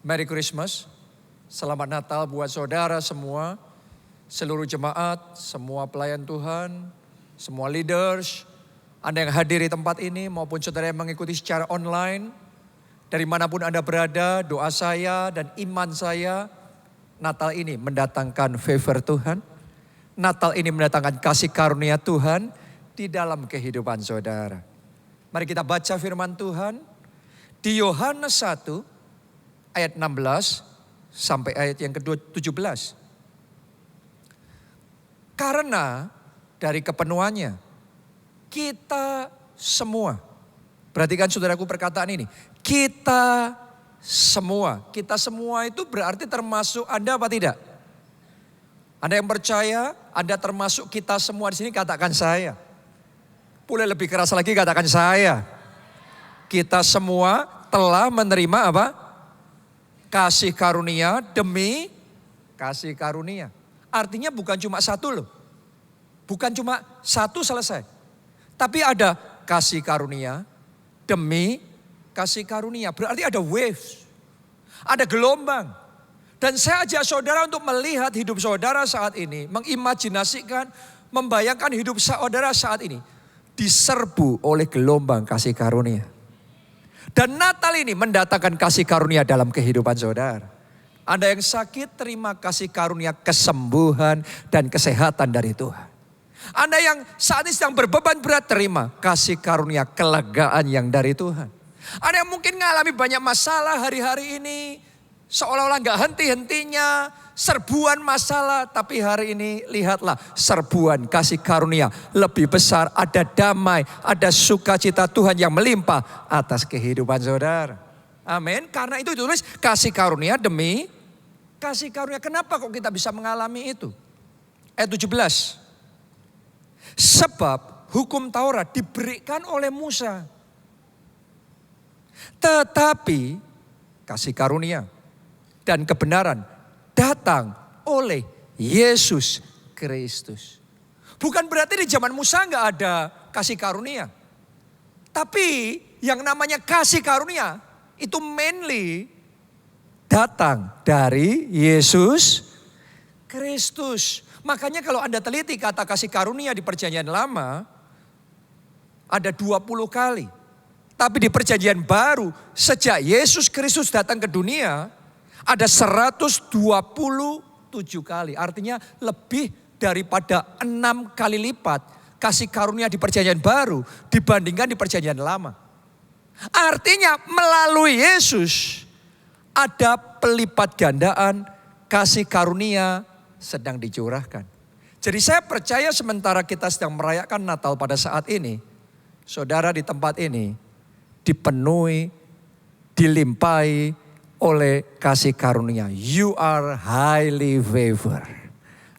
Merry Christmas, selamat Natal buat saudara semua, seluruh jemaat, semua pelayan Tuhan, semua leaders, Anda yang hadir di tempat ini maupun saudara yang mengikuti secara online. Dari manapun Anda berada, doa saya dan iman saya, Natal ini mendatangkan favor Tuhan. Natal ini mendatangkan kasih karunia Tuhan di dalam kehidupan saudara. Mari kita baca firman Tuhan di Yohanes 1 ayat 16 sampai ayat yang ke-17. Karena dari kepenuhannya kita semua, perhatikan saudaraku perkataan ini, kita semua itu berarti termasuk Anda apa tidak? Anda yang percaya, Anda termasuk kita semua di sini, katakan saya. Boleh lebih keras lagi, katakan saya. Kita semua telah menerima apa? Kasih karunia demi kasih karunia. Artinya bukan cuma satu loh. Bukan cuma satu selesai. Tapi ada kasih karunia demi kasih karunia. Berarti ada waves. Ada gelombang. Dan saya ajak saudara untuk melihat hidup saudara saat ini. Mengimajinasikan, membayangkan hidup saudara saat ini. Diserbu oleh gelombang kasih karunia. Dan Natal ini mendatangkan kasih karunia dalam kehidupan saudara. Anda yang sakit terima kasih karunia kesembuhan dan kesehatan dari Tuhan. Anda yang saat ini sedang berbeban berat terima kasih karunia kelegaan yang dari Tuhan. Anda yang mungkin mengalami banyak masalah hari-hari ini. Seolah-olah gak henti-hentinya, serbuan masalah. Tapi hari ini lihatlah serbuan kasih karunia lebih besar. Ada damai, ada sukacita Tuhan yang melimpah atas kehidupan saudara. Amin. Karena itu ditulis kasih karunia demi kasih karunia. Kenapa kok kita bisa mengalami itu? Ayat 17. Sebab hukum Taurat diberikan oleh Musa. Tetapi kasih karunia dan kebenaran datang oleh Yesus Kristus. Bukan berarti di zaman Musa nggak ada kasih karunia. Tapi yang namanya kasih karunia itu mainly datang dari Yesus Kristus. Makanya kalau Anda teliti kata kasih karunia di perjanjian lama ada 20 kali. Tapi di perjanjian baru sejak Yesus Kristus datang ke dunia ada 127 kali. Artinya lebih daripada 6 kali lipat kasih karunia di perjanjian baru dibandingkan di perjanjian lama. Artinya melalui Yesus ada pelipat gandaan kasih karunia sedang dicurahkan. Jadi saya percaya sementara kita sedang merayakan Natal pada saat ini, saudara di tempat ini dipenuhi, dilimpahi oleh kasih karunia. You are highly favored.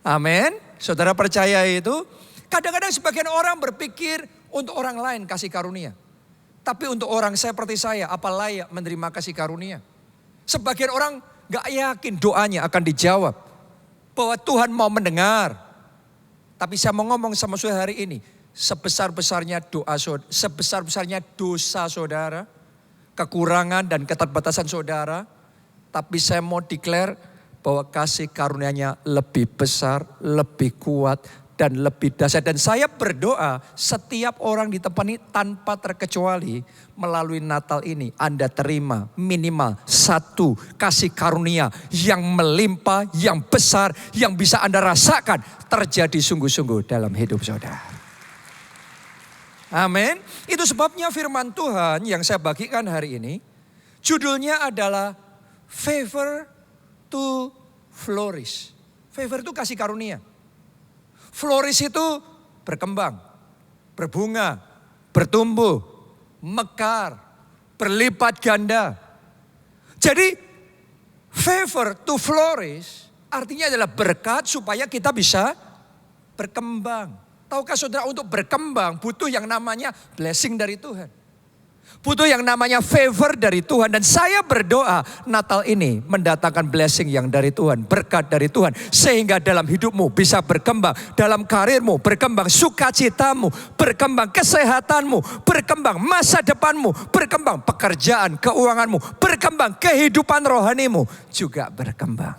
Amin. Saudara percaya itu? Kadang-kadang sebagian orang berpikir untuk orang lain kasih karunia. Tapi untuk orang seperti saya, apa layak menerima kasih karunia? Sebagian orang gak yakin doanya akan dijawab. Bahwa Tuhan mau mendengar. Tapi saya mau ngomong sama saudara hari ini. Sebesar-besarnya sebesar-besarnya dosa saudara, kekurangan dan keterbatasan saudara. Tapi saya mau declare bahwa kasih karunia-Nya lebih besar, lebih kuat, dan lebih dahsyat. Dan saya berdoa setiap orang di tempat ini tanpa terkecuali melalui Natal ini Anda terima minimal satu kasih karunia yang melimpah, yang besar, yang bisa Anda rasakan terjadi sungguh-sungguh dalam hidup saudara. Amin. Itu sebabnya firman Tuhan yang saya bagikan hari ini judulnya adalah favor to flourish. Favor itu kasih karunia. Flourish itu berkembang, berbunga, bertumbuh, mekar, berlipat ganda. Jadi favor to flourish artinya adalah berkat supaya kita bisa berkembang. Tahukah saudara untuk berkembang butuh yang namanya blessing dari Tuhan. Butuh yang namanya favor dari Tuhan. Dan saya berdoa Natal ini mendatangkan blessing yang dari Tuhan. Berkat dari Tuhan. Sehingga dalam hidupmu bisa berkembang. Dalam karirmu berkembang sukacitamu. Berkembang kesehatanmu. Berkembang masa depanmu. Berkembang pekerjaan, keuanganmu. Berkembang kehidupan rohanimu. Juga berkembang.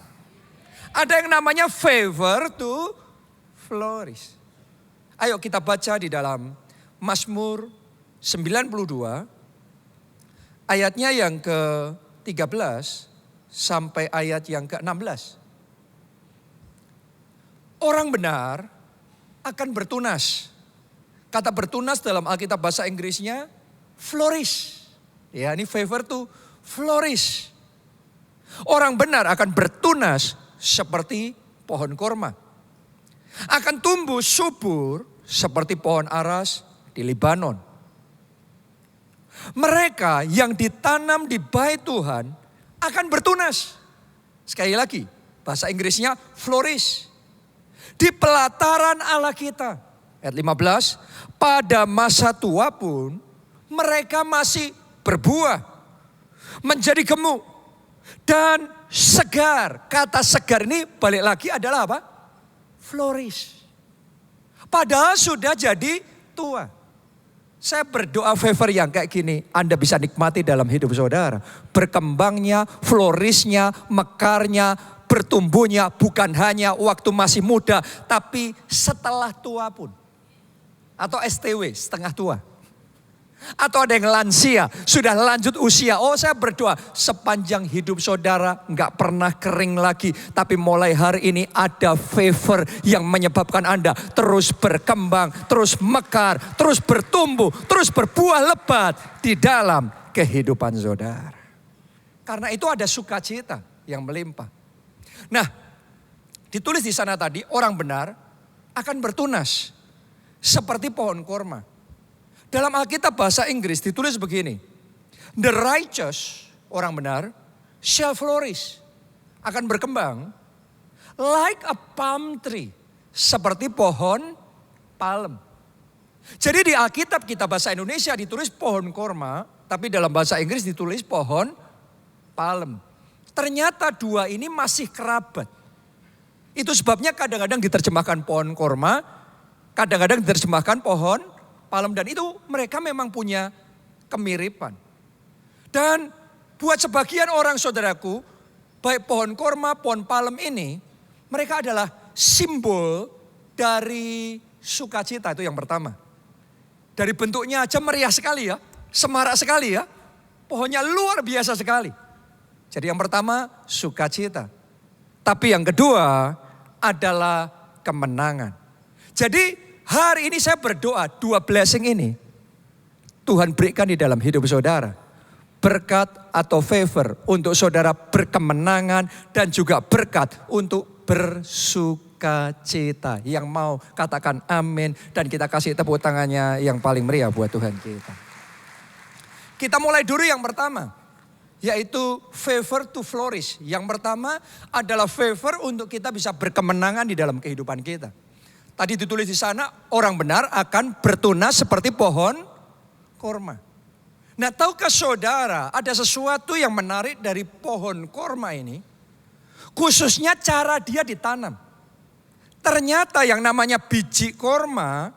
Ada yang namanya favor to flourish. Ayo kita baca di dalam Mazmur 92. Ayatnya yang ke-13 sampai ayat yang ke-16. Orang benar akan bertunas. Kata bertunas dalam Alkitab bahasa Inggrisnya flourish. Ya, ini favor to flourish. Orang benar akan bertunas seperti pohon korma. Akan tumbuh subur seperti pohon aras di Libanon. Mereka yang ditanam di bait Tuhan akan bertunas. Sekali lagi, bahasa Inggrisnya flourish. Di pelataran Allah kita. Ayat 15, pada masa tua pun mereka masih berbuah. Menjadi gemuk dan segar. Kata segar ini balik lagi adalah apa? Flourish. Padahal sudah jadi tua. Saya berdoa favor yang kayak gini, Anda bisa nikmati dalam hidup saudara. Berkembangnya, flourishnya, mekarnya, bertumbuhnya bukan hanya waktu masih muda, tapi setelah tua pun. Atau STW, setengah tua. Atau ada yang lansia, sudah lanjut usia. Oh, saya berdoa sepanjang hidup saudara nggak pernah kering lagi. Tapi mulai hari ini ada favor yang menyebabkan Anda terus berkembang, terus mekar, terus bertumbuh, terus berbuah lebat di dalam kehidupan saudara. Karena itu ada sukacita yang melimpah. Nah, ditulis di sana tadi orang benar akan bertunas seperti pohon korma. Dalam Alkitab bahasa Inggris ditulis begini. The righteous, orang benar, shall flourish. Akan berkembang like a palm tree. Seperti pohon palem. Jadi di Alkitab kita bahasa Indonesia ditulis pohon korma. Tapi dalam bahasa Inggris ditulis pohon palem. Ternyata dua ini masih kerabat. Itu sebabnya kadang-kadang diterjemahkan pohon korma. Kadang-kadang diterjemahkan pohon palem, dan itu mereka memang punya kemiripan. Dan buat sebagian orang saudaraku, baik pohon korma, pohon palem ini, mereka adalah simbol dari sukacita, itu yang pertama. Dari bentuknya aja meriah sekali ya, semarak sekali ya. Pohonnya luar biasa sekali. Jadi yang pertama sukacita. Tapi yang kedua adalah kemenangan. Jadi hari ini saya berdoa dua blessing ini Tuhan berikan di dalam hidup saudara. Berkat atau favor untuk saudara berkemenangan dan juga berkat untuk bersukacita. Yang mau katakan amin dan kita kasih tepuk tangannya yang paling meriah buat Tuhan kita. Kita mulai dulu yang pertama, yaitu favor to flourish. Yang pertama adalah favor untuk kita bisa berkemenangan di dalam kehidupan kita. Tadi ditulis di sana, orang benar akan bertunas seperti pohon korma. Nah, tahukah saudara ada sesuatu yang menarik dari pohon korma ini? Khususnya cara dia ditanam. Ternyata yang namanya biji korma,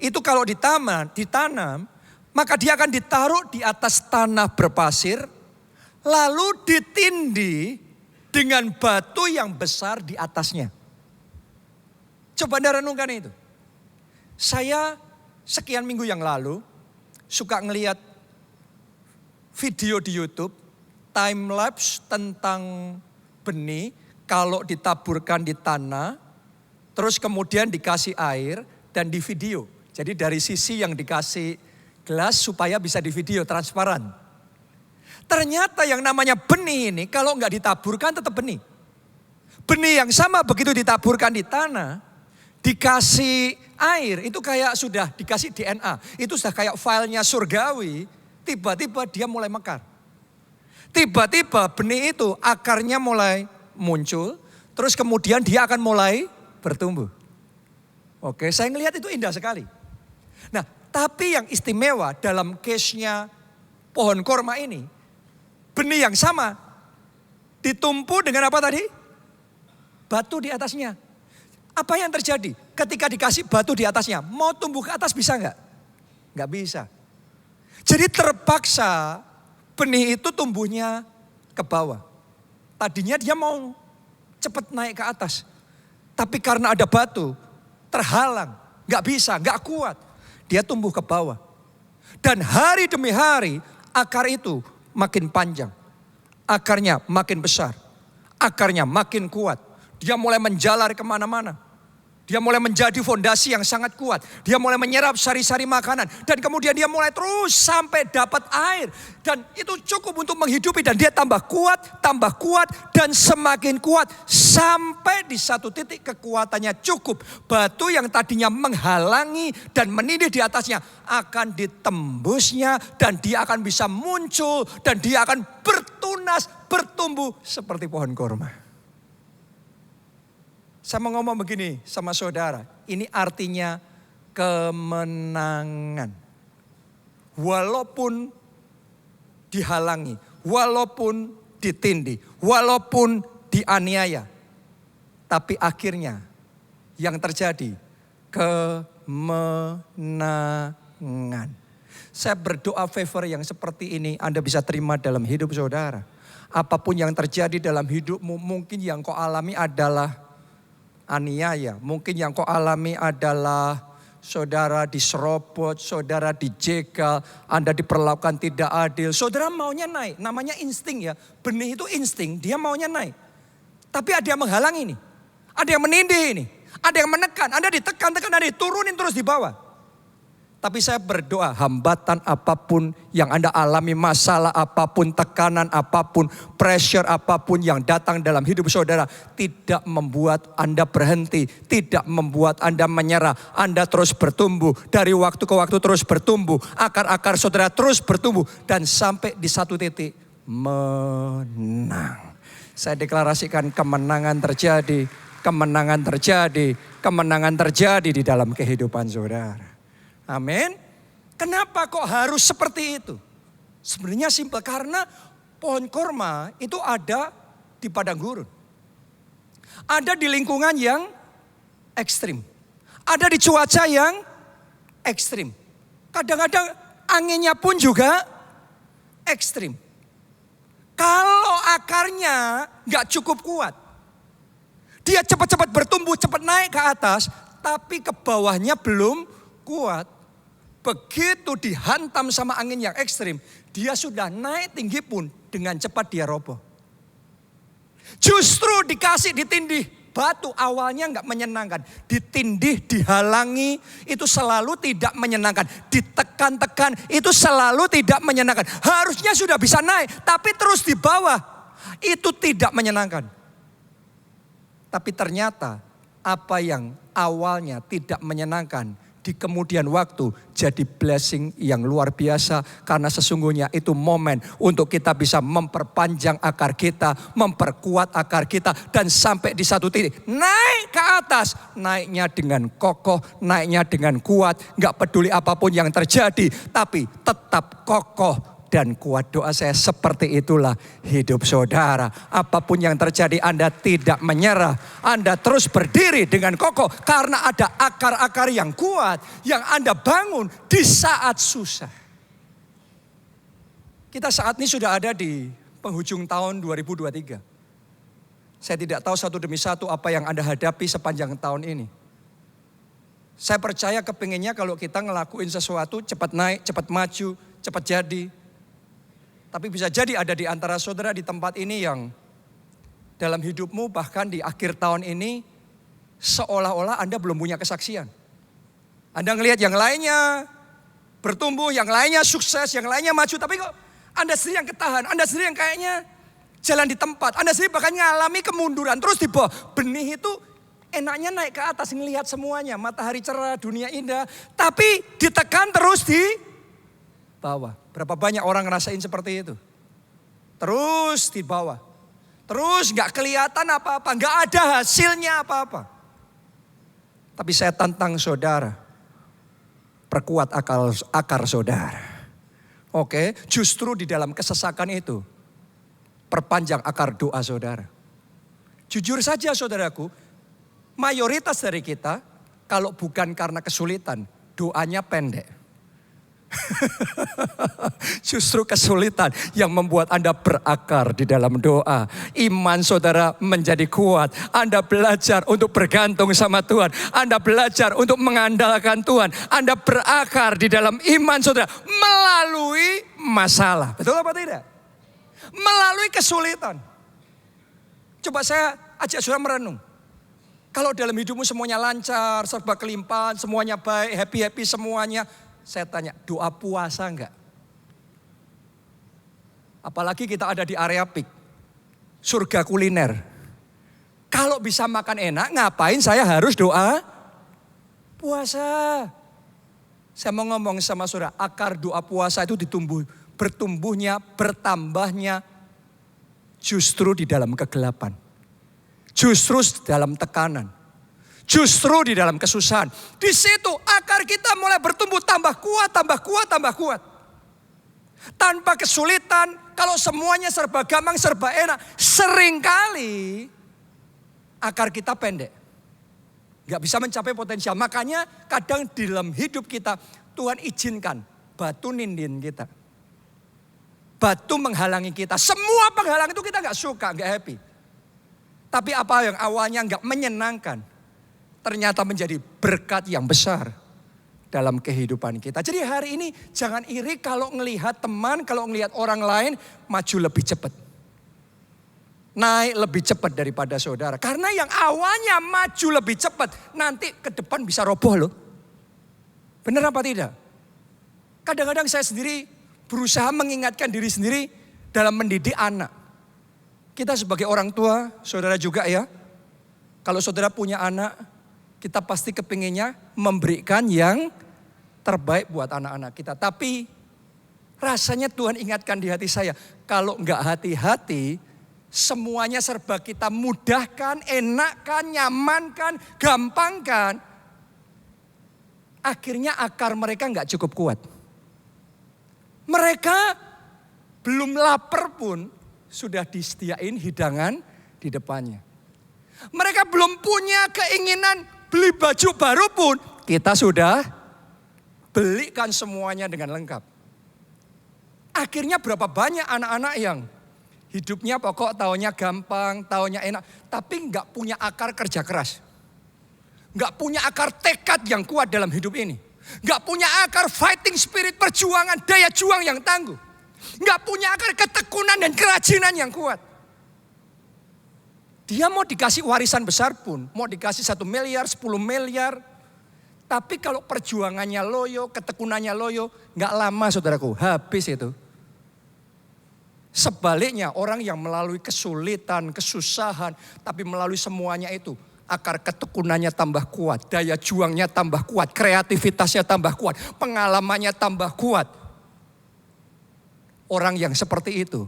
itu kalau ditanam, maka dia akan ditaruh di atas tanah berpasir, lalu ditindih dengan batu yang besar di atasnya. Coba Anda renungkan itu. Saya sekian minggu yang lalu suka ngelihat video di YouTube time lapse tentang benih kalau ditaburkan di tanah, terus kemudian dikasih air dan di video. Jadi dari sisi yang dikasih gelas supaya bisa di video transparan. Ternyata yang namanya benih ini kalau nggak ditaburkan tetap benih. Benih yang sama begitu ditaburkan di tanah, dikasih air, itu kayak sudah dikasih DNA. Itu sudah kayak filenya surgawi, tiba-tiba dia mulai mekar. Tiba-tiba benih itu akarnya mulai muncul, terus kemudian dia akan mulai bertumbuh. Oke, saya ngelihat itu indah sekali. Nah, tapi yang istimewa dalam case-nya pohon korma ini, benih yang sama, ditumpu dengan apa tadi? Batu di atasnya. Apa yang terjadi? Ketika dikasih batu di atasnya, mau tumbuh ke atas bisa nggak? Nggak bisa. Jadi terpaksa benih itu tumbuhnya ke bawah. Tadinya dia mau cepat naik ke atas. Tapi karena ada batu, terhalang. Nggak bisa, nggak kuat. Dia tumbuh ke bawah. Dan hari demi hari, akar itu makin panjang. Akarnya makin besar. Akarnya makin kuat. Dia mulai menjalar kemana-mana. Dia mulai menjadi fondasi yang sangat kuat. Dia mulai menyerap sari-sari makanan. Dan kemudian dia mulai terus sampai dapat air. Dan itu cukup untuk menghidupi. Dan dia tambah kuat, dan semakin kuat. Sampai di satu titik kekuatannya cukup. Batu yang tadinya menghalangi dan menindih di atasnya akan ditembusnya. Dan dia akan bisa muncul. Dan dia akan bertunas, bertumbuh seperti pohon korma. Saya mau ngomong begini sama saudara. Ini artinya kemenangan. Walaupun dihalangi, walaupun ditindih, walaupun dianiaya. Tapi akhirnya yang terjadi kemenangan. Saya berdoa favor yang seperti ini Anda bisa terima dalam hidup saudara. Apapun yang terjadi dalam hidupmu, mungkin yang kau alami adalah aniaya. Mungkin yang kau alami adalah saudara diserobot, saudara dijegal, Anda diperlakukan tidak adil. Saudara maunya naik, namanya insting ya. Benih itu insting, dia maunya naik. Tapi ada yang menghalangi ini, ada yang menindih ini, ada yang menekan. Anda ditekan-tekan, Anda diturunin terus di bawah. Tapi saya berdoa, hambatan apapun yang Anda alami, masalah apapun, tekanan apapun, pressure apapun yang datang dalam hidup saudara, tidak membuat Anda berhenti, tidak membuat Anda menyerah. Anda terus bertumbuh, dari waktu ke waktu terus bertumbuh, akar-akar saudara terus bertumbuh, dan sampai di satu titik menang. Saya deklarasikan kemenangan terjadi, kemenangan terjadi, kemenangan terjadi di dalam kehidupan saudara. Amin. Kenapa kok harus seperti itu? Sebenarnya simpel, karena pohon korma itu ada di padang gurun. Ada di lingkungan yang ekstrim. Ada di cuaca yang ekstrim. Kadang-kadang anginnya pun juga ekstrim. Kalau akarnya gak cukup kuat, dia cepat-cepat bertumbuh, cepat naik ke atas, tapi ke bawahnya belum kuat. Begitu dihantam sama angin yang ekstrim, dia sudah naik tinggi pun dengan cepat dia roboh. Justru dikasih ditindih, batu awalnya nggak menyenangkan. Ditindih, dihalangi, itu selalu tidak menyenangkan. Ditekan-tekan, itu selalu tidak menyenangkan. Harusnya sudah bisa naik, tapi terus di bawah, itu tidak menyenangkan. Tapi ternyata apa yang awalnya tidak menyenangkan, di kemudian waktu jadi blessing yang luar biasa. Karena sesungguhnya itu momen untuk kita bisa memperpanjang akar kita, memperkuat akar kita. Dan sampai di satu titik naik ke atas. Naiknya dengan kokoh, naiknya dengan kuat. Gak peduli apapun yang terjadi, tapi tetap kokoh dan kuat. Doa saya seperti itulah hidup saudara. Apapun yang terjadi Anda tidak menyerah. Anda terus berdiri dengan kokoh karena ada akar-akar yang kuat yang Anda bangun di saat susah. Kita saat ini sudah ada di penghujung tahun 2023. Saya tidak tahu satu demi satu apa yang Anda hadapi sepanjang tahun ini. Saya percaya kepinginnya kalau kita ngelakuin sesuatu cepat naik, cepat maju, cepat jadi. Tapi bisa jadi ada di antara saudara di tempat ini yang dalam hidupmu bahkan di akhir tahun ini seolah-olah Anda belum punya kesaksian. Anda ngelihat yang lainnya bertumbuh, yang lainnya sukses, yang lainnya maju. Tapi kok Anda sendiri yang ketahan, Anda sendiri yang kayaknya jalan di tempat. Anda sendiri bahkan ngalami kemunduran terus di bawah. Benih itu enaknya naik ke atas ngelihat semuanya. Matahari cerah, dunia indah. Tapi ditekan terus di bawah. Berapa banyak orang ngerasain seperti itu? Terus di bawah. Terus gak kelihatan apa-apa. Gak ada hasilnya apa-apa. Tapi saya tantang saudara. Perkuat akar saudara. Oke, justru di dalam kesesakan itu, perpanjang akar doa saudara. Jujur saja saudaraku, mayoritas dari kita, kalau bukan karena kesulitan, doanya pendek. Justru kesulitan yang membuat Anda berakar di dalam doa. Iman saudara menjadi kuat. Anda belajar untuk bergantung sama Tuhan. Anda belajar untuk mengandalkan Tuhan. Anda berakar di dalam iman saudara melalui masalah. Betul apa tidak? Melalui kesulitan. Coba saya ajak saudara merenung. Kalau dalam hidupmu semuanya lancar, serba kelimpahan, semuanya baik, happy-happy semuanya. Saya tanya, doa puasa enggak? Apalagi kita ada di area peak. Surga kuliner. Kalau bisa makan enak, ngapain saya harus doa puasa? Saya mau ngomong sama saudara, akar doa puasa itu bertumbuhnya, bertambahnya justru di dalam kegelapan. Justru di dalam tekanan. Justru di dalam kesusahan. Di situ akar kita mulai bertumbuh tambah kuat, tambah kuat, tambah kuat. Tanpa kesulitan, kalau semuanya serba gampang, serba enak. Seringkali akar kita pendek. Gak bisa mencapai potensial. Makanya kadang di dalam hidup kita, Tuhan izinkan batu nindin kita. Batu menghalangi kita. Semua penghalang itu kita gak suka, gak happy. Tapi apa yang awalnya gak menyenangkan, ternyata menjadi berkat yang besar dalam kehidupan kita. Jadi hari ini jangan iri kalau ngelihat teman, kalau ngelihat orang lain maju lebih cepat. Naik lebih cepat daripada saudara. Karena yang awalnya maju lebih cepat, nanti ke depan bisa roboh loh. Benar apa tidak? Kadang-kadang saya sendiri berusaha mengingatkan diri sendiri dalam mendidik anak. Kita sebagai orang tua, saudara juga ya. Kalau saudara punya anak, kita pasti kepinginnya memberikan yang terbaik buat anak-anak kita. Tapi rasanya Tuhan ingatkan di hati saya. Kalau enggak hati-hati, semuanya serba kita mudahkan, enakkan, nyamankan, gampangkan. Akhirnya akar mereka enggak cukup kuat. Mereka belum lapar pun sudah disediain hidangan di depannya. Mereka belum punya keinginan beli baju baru pun kita sudah belikan semuanya dengan lengkap. Akhirnya berapa banyak anak-anak yang hidupnya pokok taunya gampang, taunya enak. Tapi gak punya akar kerja keras. Gak punya akar tekad yang kuat dalam hidup ini. Gak punya akar fighting spirit, perjuangan, daya juang yang tangguh. Gak punya akar ketekunan dan kerajinan yang kuat. Dia mau dikasih warisan besar pun, mau dikasih 1 miliar, 10 miliar. Tapi kalau perjuangannya loyo, ketekunannya loyo, gak lama saudaraku, habis itu. Sebaliknya orang yang melalui kesulitan, kesusahan, tapi melalui semuanya itu, akar ketekunannya tambah kuat, daya juangnya tambah kuat, kreativitasnya tambah kuat, pengalamannya tambah kuat. Orang yang seperti itu,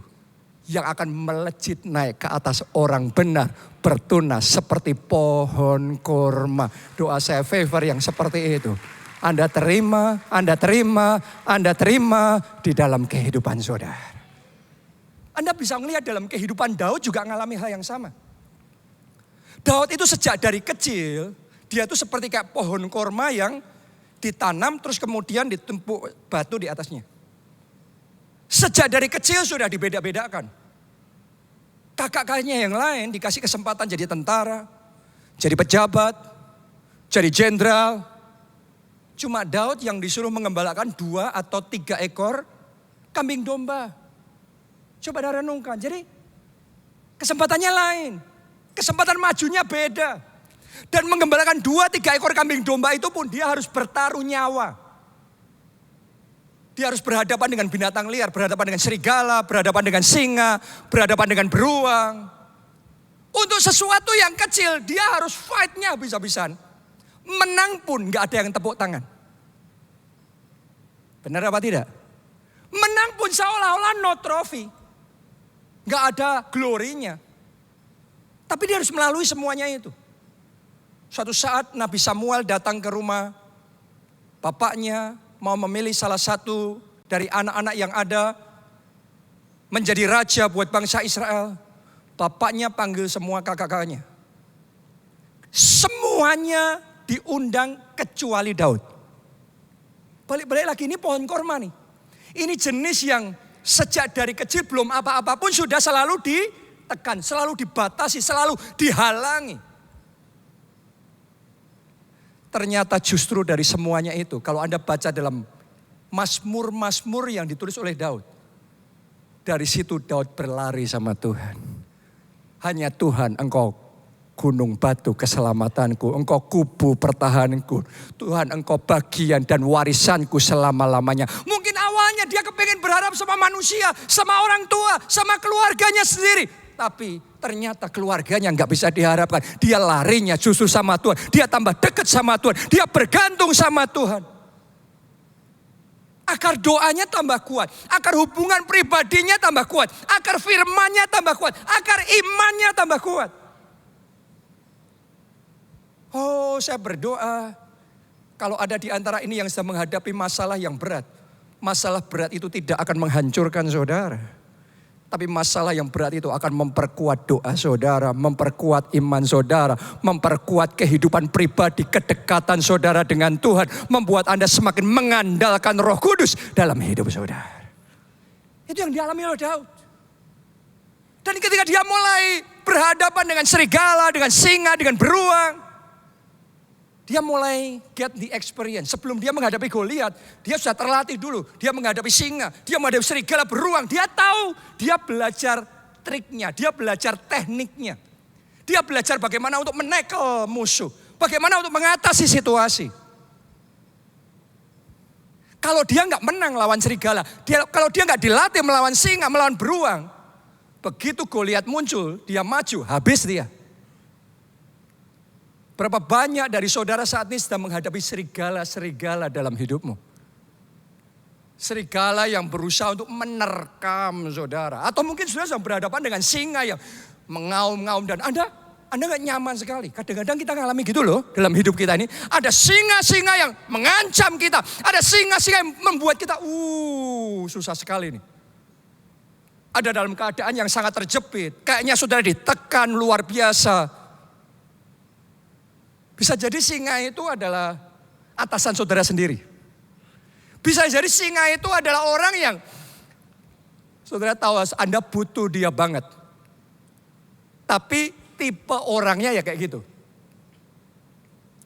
yang akan melejit naik ke atas orang benar, bertunas seperti pohon kurma. Doa saya favor yang seperti itu. Anda terima, Anda terima, Anda terima di dalam kehidupan saudara. Anda bisa melihat dalam kehidupan Daud juga mengalami hal yang sama. Daud itu sejak dari kecil, dia itu seperti kayak pohon kurma yang ditanam terus kemudian ditumpuk batu di atasnya. Sejak dari kecil sudah dibeda-bedakan. Kakak-kakaknya yang lain dikasih kesempatan jadi tentara, jadi pejabat, jadi jenderal. Cuma Daud yang disuruh mengembalakan 2 atau 3 ekor kambing domba. Coba Anda renungkan, jadi kesempatannya lain. Kesempatan majunya beda. Dan mengembalakan 2-3 ekor kambing domba itu pun dia harus bertaruh nyawa. Dia harus berhadapan dengan binatang liar, berhadapan dengan serigala, berhadapan dengan singa, berhadapan dengan beruang. Untuk sesuatu yang kecil, dia harus fight-nya habis-habisan. Menang pun gak ada yang tepuk tangan. Benar apa tidak? Menang pun seolah-olah no trophy. Gak ada glorinya. Tapi dia harus melalui semuanya itu. Suatu saat Nabi Samuel datang ke rumah bapaknya, mau memilih salah satu dari anak-anak yang ada menjadi raja buat bangsa Israel. Bapaknya panggil semua kakak-kakaknya. Semuanya diundang kecuali Daud. Balik-balik lagi, ini pohon korma nih. Ini jenis yang sejak dari kecil belum apa-apa pun sudah selalu ditekan, selalu dibatasi, selalu dihalangi. Ternyata justru dari semuanya itu, kalau Anda baca dalam Mazmur-Mazmur yang ditulis oleh Daud, dari situ Daud berlari sama Tuhan. Hanya Tuhan, Engkau gunung batu keselamatanku, Engkau kubu pertahananku. Tuhan, Engkau bagian dan warisanku selama-lamanya. Mungkin awalnya dia kepengen berharap sama manusia, sama orang tua, sama keluarganya sendiri. Tapi ternyata keluarganya gak bisa diharapkan. Dia larinya justru sama Tuhan. Dia tambah dekat sama Tuhan. Dia bergantung sama Tuhan. Agar doanya tambah kuat. Agar hubungan pribadinya tambah kuat. Agar firmannya tambah kuat. Agar imannya tambah kuat. Oh, saya berdoa. Kalau ada di antara ini yang sedang menghadapi masalah yang berat. Masalah berat itu tidak akan menghancurkan saudara. Tapi masalah yang berat itu akan memperkuat doa saudara, memperkuat iman saudara, memperkuat kehidupan pribadi, kedekatan saudara dengan Tuhan, membuat Anda semakin mengandalkan Roh Kudus dalam hidup saudara. Itu yang dialami oleh Daud. Dan ketika dia mulai berhadapan dengan serigala, dengan singa, dengan beruang, dia mulai get the experience. Sebelum dia menghadapi Goliat, dia sudah terlatih dulu. Dia menghadapi singa, dia menghadapi serigala, beruang. Dia tahu, dia belajar triknya, dia belajar tekniknya. Dia belajar bagaimana untuk menekel musuh. Bagaimana untuk mengatasi situasi. Kalau dia nggak menang lawan serigala, kalau dia nggak dilatih melawan singa, melawan beruang. Begitu Goliat muncul, dia maju, habis dia. Berapa banyak dari saudara saat ini sedang menghadapi serigala-serigala dalam hidupmu. Serigala yang berusaha untuk menerkam saudara. Atau mungkin saudara sedang berhadapan dengan singa yang mengaum-ngaum. Dan Anda gak nyaman sekali. Kadang-kadang kita ngalami gitu loh dalam hidup kita ini. Ada singa-singa yang mengancam kita. Ada singa-singa yang membuat kita susah sekali nih. Ada dalam keadaan yang sangat terjepit. Kayaknya saudara ditekan luar biasa. Bisa jadi singa itu adalah atasan saudara sendiri. Bisa jadi singa itu adalah orang yang saudara tahu Anda butuh dia banget. Tapi tipe orangnya ya kayak gitu.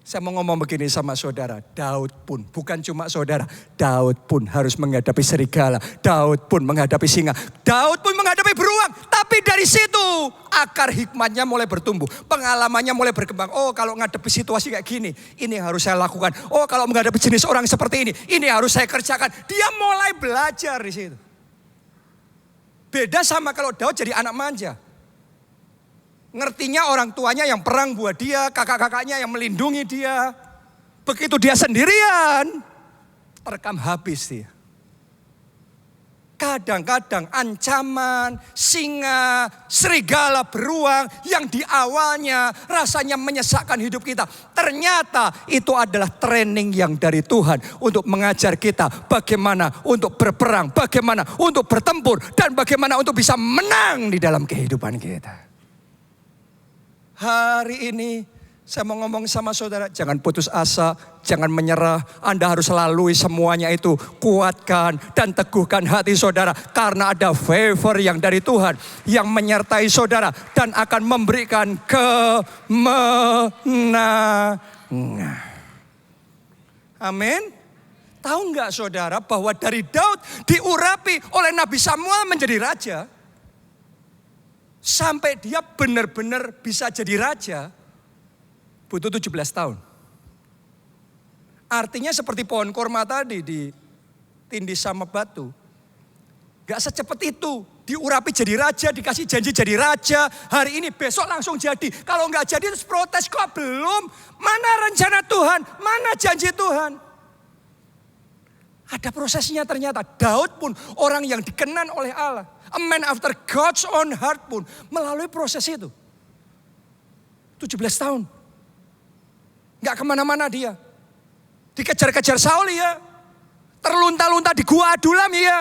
Saya mau ngomong begini sama saudara, Daud pun, bukan cuma saudara, Daud pun harus menghadapi serigala, Daud pun menghadapi singa, Daud pun menghadapi beruang. Tapi dari situ akar hikmatnya mulai bertumbuh, pengalamannya mulai berkembang. Oh, kalau menghadapi situasi kayak gini, ini yang harus saya lakukan. Oh, kalau menghadapi jenis orang seperti ini harus saya kerjakan. Dia mulai belajar di situ. Beda sama kalau Daud jadi anak manja. Ngertinya orang tuanya yang perang buat dia, kakak-kakaknya yang melindungi dia. Begitu dia sendirian, terekam habis dia. Kadang-kadang ancaman, singa, serigala, beruang yang di awalnya rasanya menyesakkan hidup kita. Ternyata itu adalah training yang dari Tuhan untuk mengajar kita bagaimana untuk berperang, bagaimana untuk bertempur, dan bagaimana untuk bisa menang di dalam kehidupan kita. Hari ini saya mau ngomong sama saudara, jangan putus asa, jangan menyerah. Anda harus lalui semuanya itu. Kuatkan dan teguhkan hati saudara. Karena ada favor yang dari Tuhan yang menyertai saudara dan akan memberikan kemenangan. Amin. Tahu nggak saudara bahwa dari Daud diurapi oleh Nabi Samuel menjadi raja. Sampai dia benar-benar bisa jadi raja, butuh 17 tahun. Artinya seperti pohon korma tadi ditindih sama batu. Gak secepat itu, diurapi jadi raja, dikasih janji jadi raja. Hari ini, besok langsung jadi. Kalau gak jadi terus protes, kok belum? Mana rencana Tuhan? Mana janji Tuhan? Ada prosesnya ternyata. Daud pun orang yang dikenan oleh Allah. A man after God's own heart pun melalui proses itu. 17 tahun. Gak kemana-mana dia. Dikejar-kejar Saul ya. terlunta-lunta di gua Adulam ya.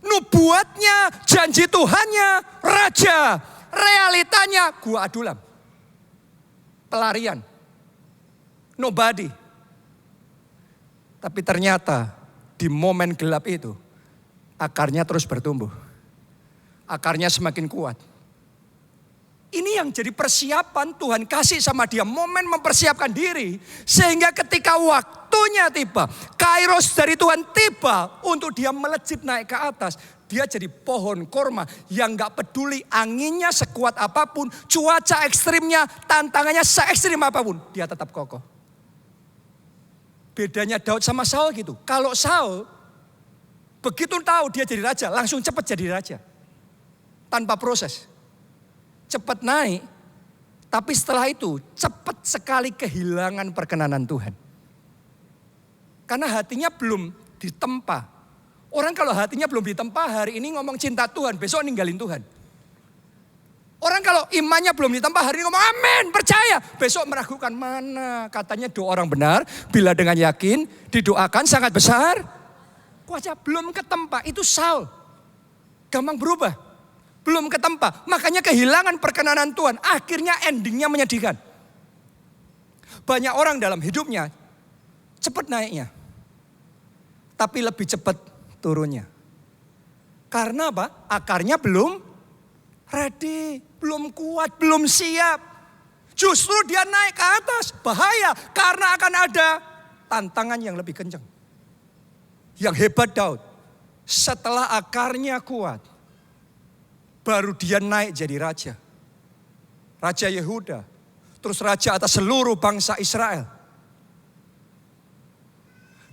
Nubuatnya, janji Tuhannya, raja, realitanya gua Adulam. Pelarian. Nobody. Tapi ternyata di momen gelap itu akarnya terus bertumbuh. Akarnya semakin kuat. Ini yang jadi persiapan Tuhan kasih sama dia. Momen mempersiapkan diri. Sehingga ketika waktunya tiba. Kairos dari Tuhan tiba. Untuk dia melejit naik ke atas. Dia jadi pohon korma. Yang gak peduli anginnya sekuat apapun. Cuaca ekstrimnya, tantangannya se-ekstrim apapun. Dia tetap kokoh. Bedanya Daud sama Saul gitu. Kalau Saul begitu tahu dia jadi raja. Langsung cepat jadi raja. Tanpa proses. Cepat naik, tapi setelah itu cepat sekali kehilangan perkenanan Tuhan. Karena hatinya belum ditempa. Orang kalau hatinya belum ditempa hari ini ngomong cinta Tuhan, besok ninggalin Tuhan. Orang kalau imannya belum ditempa hari ini ngomong amin, percaya. Besok meragukan mana katanya doa orang benar. Bila dengan yakin didoakan sangat besar. Kuasa belum ketempa, itu Saul. Gampang berubah. Belum ketempa, makanya kehilangan perkenanan Tuhan. Akhirnya endingnya menyedihkan. Banyak orang dalam hidupnya cepat naiknya. Tapi lebih cepat turunnya. Karena apa? Akarnya belum ready, belum kuat, belum siap. Justru dia naik ke atas, bahaya. Karena akan ada tantangan yang lebih kencang. Yang hebat Daud, setelah akarnya kuat, baru dia naik jadi raja. Raja Yehuda. Terus raja atas seluruh bangsa Israel.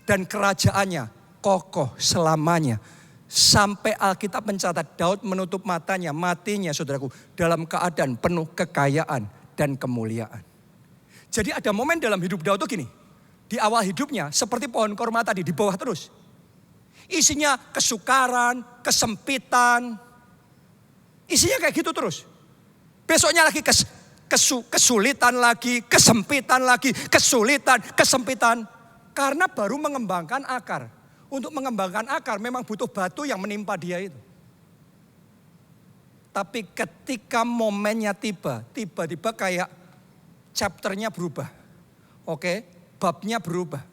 Dan kerajaannya kokoh selamanya. Sampai Alkitab mencatat Daud menutup matanya, matinya saudaraku. Dalam keadaan penuh kekayaan dan kemuliaan. Jadi ada momen dalam hidup Daud tuh gini. Di awal hidupnya seperti pohon korma tadi di bawah terus. Isinya kesukaran, kesempitan. Isinya kayak gitu terus. Besoknya lagi kesulitan lagi, kesempitan lagi, kesulitan, kesempitan. Karena baru mengembangkan akar. Untuk mengembangkan akar memang butuh batu yang menimpa dia itu. Tapi ketika momennya tiba-tiba kayak chapternya berubah. Oke, babnya berubah.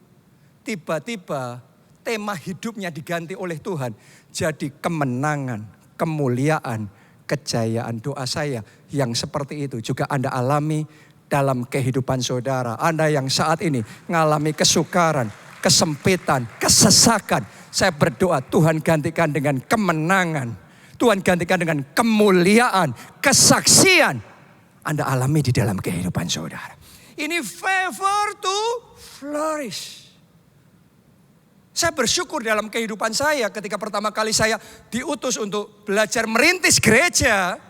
Tiba-tiba tema hidupnya diganti oleh Tuhan. Jadi kemenangan, kemuliaan, kejayaan. Doa saya yang seperti itu juga Anda alami dalam kehidupan saudara. Anda yang saat ini mengalami kesukaran, kesempitan, kesesakan. Saya berdoa Tuhan gantikan dengan kemenangan. Tuhan gantikan dengan kemuliaan, kesaksian. Anda alami di dalam kehidupan saudara. Ini favor to flourish. Saya bersyukur dalam kehidupan saya ketika pertama kali saya diutus untuk belajar merintis gereja.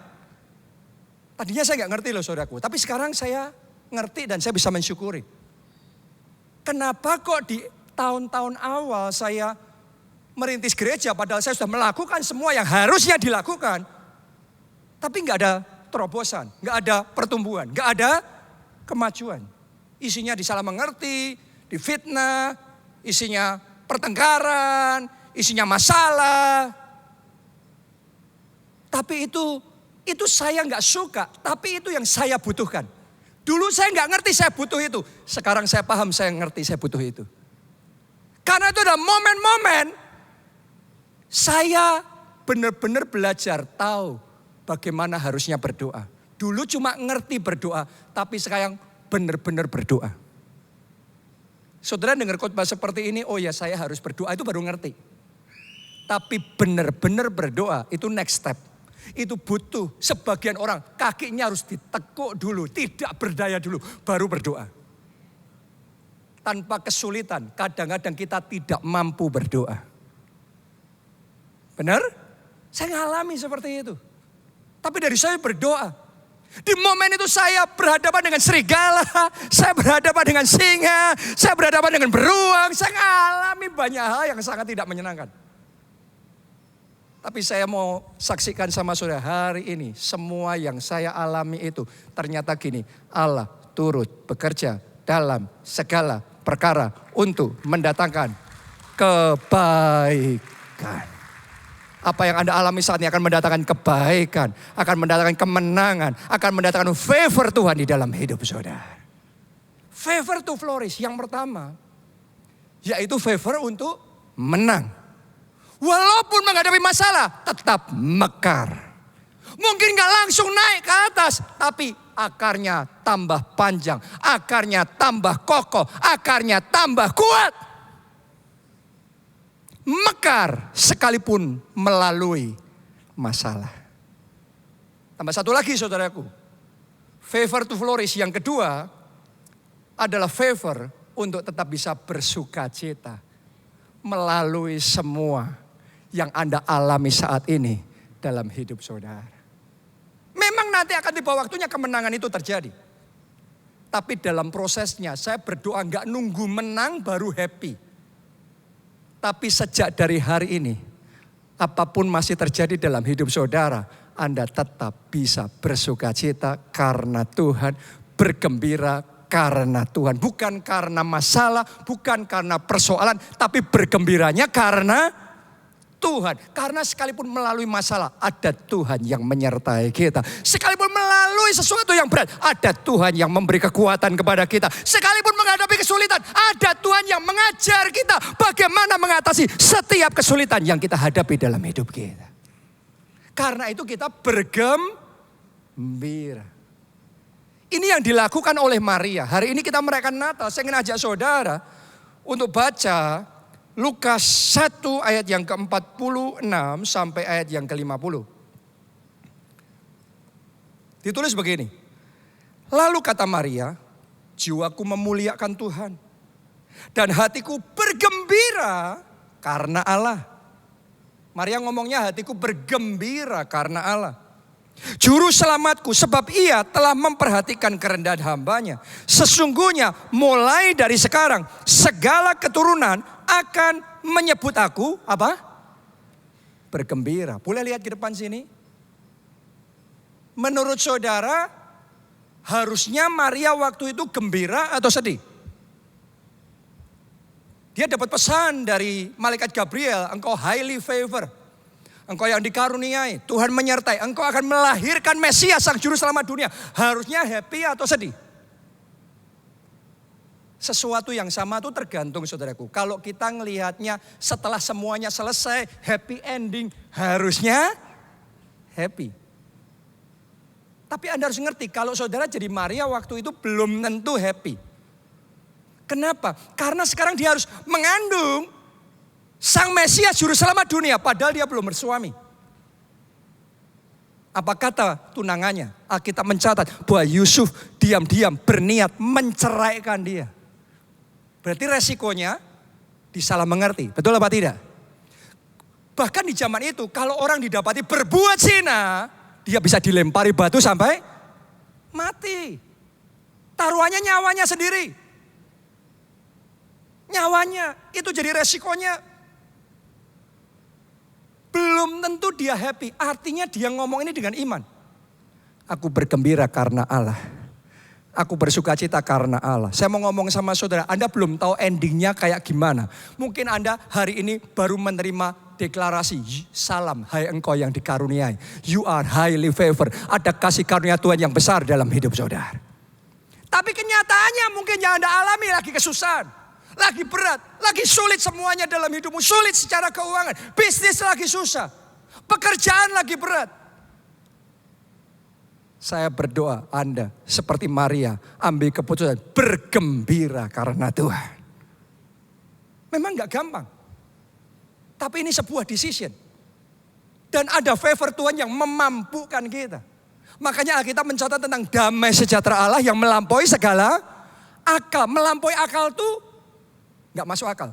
Tadinya saya gak ngerti loh saudaraku. Tapi sekarang saya ngerti dan saya bisa mensyukuri. Kenapa kok di tahun-tahun awal saya merintis gereja padahal saya sudah melakukan semua yang harusnya dilakukan. Tapi gak ada terobosan, gak ada pertumbuhan, gak ada kemajuan. Isinya disalah mengerti, difitnah, isinya pertengkaran, isinya masalah. Tapi itu saya gak suka, tapi itu yang saya butuhkan. Dulu saya gak ngerti saya butuh itu. Sekarang saya paham saya ngerti saya butuh itu. Karena itu ada momen-momen saya benar-benar belajar tahu bagaimana harusnya berdoa. Dulu cuma ngerti berdoa, tapi sekarang benar-benar berdoa. Saudara dengar khotbah seperti ini, oh ya saya harus berdoa, itu baru ngerti. Tapi benar-benar berdoa, itu next step. Itu butuh sebagian orang, kakinya harus ditekuk dulu, tidak berdaya dulu, baru berdoa. Tanpa kesulitan, kadang-kadang kita tidak mampu berdoa. Benar? Saya ngalami seperti itu. Tapi dari saya berdoa. Di momen itu saya berhadapan dengan serigala, saya berhadapan dengan singa, saya berhadapan dengan beruang. Saya ngalami banyak hal yang sangat tidak menyenangkan. Tapi saya mau saksikan sama saudara hari ini, semua yang saya alami itu ternyata gini, Allah turut bekerja dalam segala perkara untuk mendatangkan kebaikan. Apa yang Anda alami saat ini akan mendatangkan kebaikan, akan mendatangkan kemenangan, akan mendatangkan favor Tuhan di dalam hidup saudara. Favor to flourish yang pertama, yaitu favor untuk menang. Walaupun menghadapi masalah, tetap mekar. Mungkin gak langsung naik ke atas, tapi akarnya tambah panjang, akarnya tambah kokoh, akarnya tambah kuat. Mekar sekalipun melalui masalah. Tambah satu lagi saudaraku. Favor to flourish yang kedua adalah favor untuk tetap bisa bersuka cita melalui semua yang Anda alami saat ini dalam hidup saudara. Memang nanti akan tiba waktunya kemenangan itu terjadi. Tapi dalam prosesnya saya berdoa gak nunggu menang baru happy. Tapi sejak dari hari ini, apapun masih terjadi dalam hidup saudara, Anda tetap bisa bersuka cita karena Tuhan, bergembira karena Tuhan. Bukan karena masalah, bukan karena persoalan, tapi bergembiranya karena Tuhan. Karena sekalipun melalui masalah, ada Tuhan yang menyertai kita. Sekalipun melalui sesuatu yang berat, ada Tuhan yang memberi kekuatan kepada kita. Sekalipun menghadapi kesulitan, ada Tuhan yang mengajar kita bagaimana mengatasi setiap kesulitan yang kita hadapi dalam hidup kita. Karena itu kita bergembira. Ini yang dilakukan oleh Maria. Hari ini kita merayakan Natal. Saya ingin ajak saudara untuk baca Lukas 1 ayat yang ke-46 sampai ayat yang ke-50. Ditulis begini. Lalu kata Maria, jiwaku memuliakan Tuhan. Dan hatiku bergembira karena Allah. Maria ngomongnya hatiku bergembira karena Allah. Juru selamatku sebab ia telah memperhatikan kerendahan hambanya. Sesungguhnya mulai dari sekarang segala keturunan akan menyebut aku apa? Bergembira. Boleh lihat ke depan sini? Menurut saudara harusnya Maria waktu itu gembira atau sedih? Dia dapat pesan dari malaikat Gabriel, engkau highly favor. Engkau yang dikaruniai, Tuhan menyertai. Engkau akan melahirkan Mesias sang juru selamat dunia. Harusnya happy atau sedih? Sesuatu yang sama itu tergantung saudaraku. Kalau kita ngelihatnya setelah semuanya selesai, happy ending. Harusnya happy. Tapi Anda harus ngerti, kalau saudara jadi Maria waktu itu belum tentu happy. Kenapa? Karena sekarang dia harus mengandung Sang Mesias juru selamat dunia, padahal dia belum bersuami. Apa kata tunangannya? Alkitab mencatat bahwa Yusuf diam-diam berniat menceraikan dia. Berarti resikonya disalah mengerti. Betul apa tidak? Bahkan di zaman itu kalau orang didapati berbuat zina, dia bisa dilempari batu sampai mati. Taruhannya nyawanya sendiri. Nyawanya itu jadi resikonya. Belum tentu dia happy. Artinya dia ngomong ini dengan iman. Aku bergembira karena Allah. Aku bersuka cita karena Allah. Saya mau ngomong sama saudara. Anda belum tahu endingnya kayak gimana. Mungkin Anda hari ini baru menerima deklarasi. Salam hai engkau yang dikaruniai. You are highly favored. Ada kasih karunia Tuhan yang besar dalam hidup saudara. Tapi kenyataannya mungkin yang Anda alami lagi kesusahan. Lagi berat, lagi sulit semuanya dalam hidupmu. Sulit secara keuangan, bisnis lagi susah, pekerjaan lagi berat. Saya berdoa Anda seperti Maria ambil keputusan bergembira karena Tuhan. Memang gak gampang. Tapi ini sebuah decision. Dan ada favor Tuhan yang memampukan kita. Makanya Alkitab mencatat tentang damai sejahtera Allah yang melampaui segala akal. Melampaui akal tuh gak masuk akal.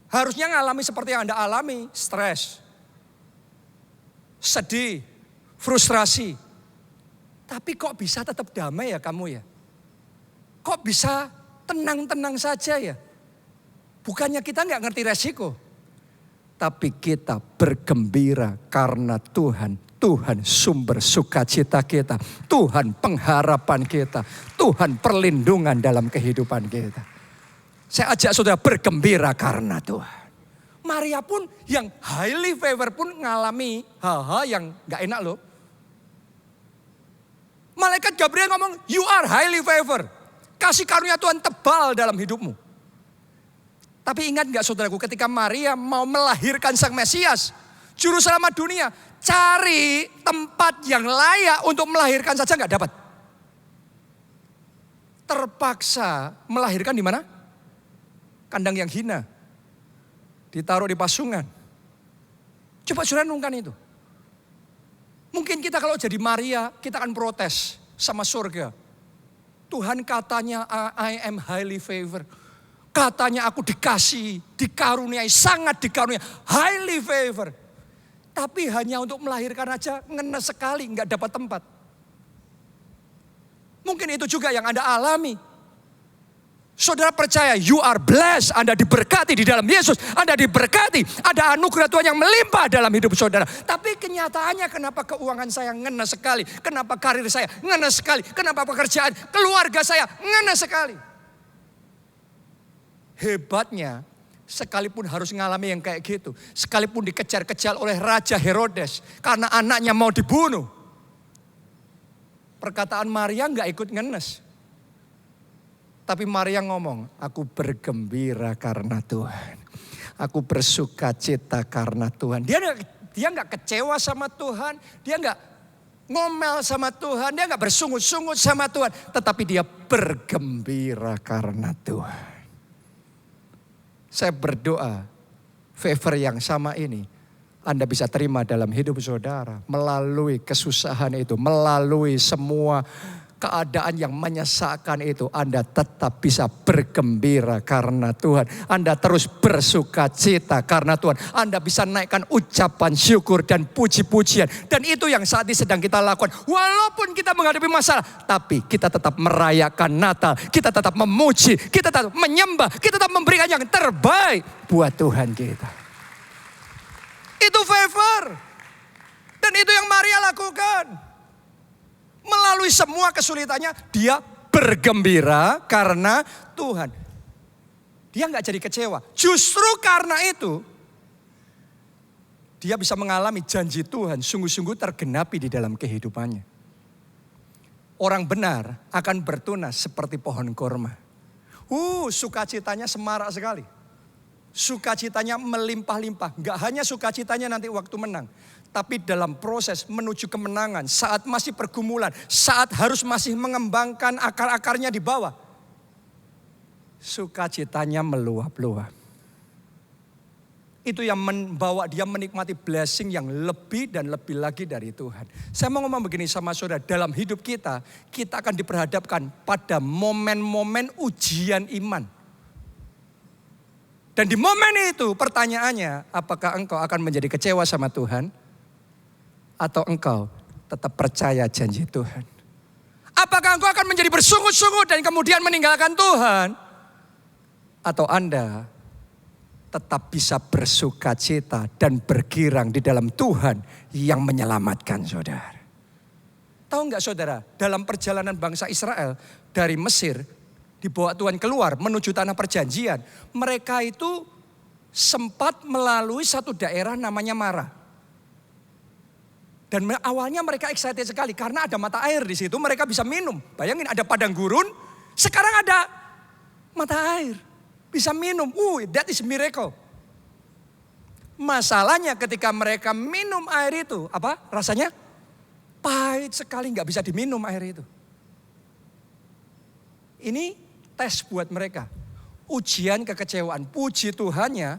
Harusnya ngalami seperti yang Anda alami. Stres. Sedih. Frustrasi. Tapi kok bisa tetap damai ya kamu ya? Kok bisa tenang-tenang saja ya? Bukannya kita gak ngerti resiko. Tapi kita bergembira karena Tuhan. Tuhan sumber sukacita kita. Tuhan pengharapan kita. Tuhan perlindungan dalam kehidupan kita. Saya ajak saudara bergembira karena Tuhan. Maria pun yang highly favor pun ngalami hal-hal yang gak enak loh. Malaikat Gabriel ngomong, you are highly favor. Kasih karunia Tuhan tebal dalam hidupmu. Tapi ingat gak saudaraku, ketika Maria mau melahirkan Sang Mesias, Juru Selamat dunia, cari tempat yang layak untuk melahirkan saja gak dapat. Terpaksa melahirkan di mana? Kandang yang hina. Ditaruh di pasungan. Coba saudara renungkan itu. Mungkin kita kalau jadi Maria, kita akan protes sama surga. Tuhan katanya I am highly favored. Katanya aku dikasih, dikaruniai, sangat dikaruniai, highly favored. Tapi hanya untuk melahirkan aja ngenes sekali, nggak dapat tempat. Mungkin itu juga yang Anda alami. Saudara percaya, you are blessed, Anda diberkati di dalam Yesus, Anda diberkati, ada anugerah Tuhan yang melimpah dalam hidup saudara. Tapi kenyataannya kenapa keuangan saya ngenes sekali, kenapa karir saya ngenes sekali, kenapa pekerjaan, keluarga saya ngenes sekali. Hebatnya, sekalipun harus mengalami yang kayak gitu, sekalipun dikejar-kejar oleh Raja Herodes karena anaknya mau dibunuh. Perkataan Maria nggak ikut ngenes. Tapi Maria ngomong, aku bergembira karena Tuhan. Aku bersuka cita karena Tuhan. Dia nggak kecewa sama Tuhan. Dia nggak ngomel sama Tuhan. Dia nggak bersungut-sungut sama Tuhan. Tetapi dia bergembira karena Tuhan. Saya berdoa, favor yang sama ini Anda bisa terima dalam hidup saudara. Melalui kesusahan itu, melalui semua keadaan yang menyesakan itu, Anda tetap bisa bergembira karena Tuhan. Anda terus bersuka cita karena Tuhan. Anda bisa naikkan ucapan syukur dan puji-pujian. Dan itu yang saat ini sedang kita lakukan. Walaupun kita menghadapi masalah, tapi kita tetap merayakan Natal. Kita tetap memuji, kita tetap menyembah, kita tetap memberikan yang terbaik buat Tuhan kita. Itu favor. Dan itu yang Maria lakukan. Melalui semua kesulitannya, dia bergembira karena Tuhan. Dia nggak jadi kecewa. Justru karena itu, dia bisa mengalami janji Tuhan sungguh-sungguh tergenapi di dalam kehidupannya. Orang benar akan bertunas seperti pohon korma. Sukacitanya semarak sekali. Sukacitanya melimpah-limpah. Nggak hanya sukacitanya nanti waktu menang. Tapi dalam proses menuju kemenangan, saat masih pergumulan, saat harus masih mengembangkan akar-akarnya di bawah, sukacitanya meluap-luap. Itu yang membawa dia menikmati blessing yang lebih dan lebih lagi dari Tuhan. Saya mau ngomong begini sama saudara, dalam hidup kita akan diperhadapkan pada momen-momen ujian iman. Dan di momen itu pertanyaannya, apakah engkau akan menjadi kecewa sama Tuhan? Atau engkau tetap percaya janji Tuhan? Apakah engkau akan menjadi bersungut-sungut dan kemudian meninggalkan Tuhan? Atau Anda tetap bisa bersuka cita dan bergirang di dalam Tuhan yang menyelamatkan saudara? Tahu enggak saudara, dalam perjalanan bangsa Israel dari Mesir, dibawa Tuhan keluar menuju tanah perjanjian, mereka itu sempat melalui satu daerah namanya Mara. Dan awalnya mereka excited sekali karena ada mata air di situ, mereka bisa minum. Bayangin ada padang gurun, sekarang ada mata air, bisa minum. That is miracle. Masalahnya ketika mereka minum air itu, apa rasanya? Pahit sekali, nggak bisa diminum air itu. Ini tes buat mereka. Ujian kekecewaan, puji Tuhannya,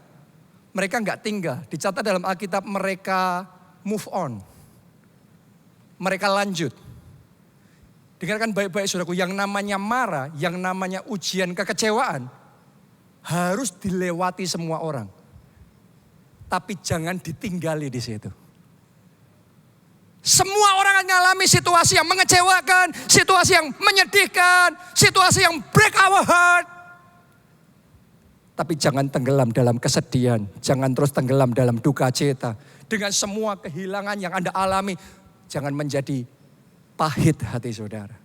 mereka nggak tinggal. Dicatat dalam Alkitab mereka move on. Mereka lanjut. Dengarkan baik-baik saudaraku, yang namanya marah, yang namanya ujian kekecewaan, harus dilewati semua orang. Tapi jangan ditinggali di situ. Semua orang akan mengalami situasi yang mengecewakan, situasi yang menyedihkan, situasi yang break our heart. Tapi jangan tenggelam dalam kesedihan, jangan terus tenggelam dalam duka cita. Dengan semua kehilangan yang Anda alami, jangan menjadi pahit hati saudara.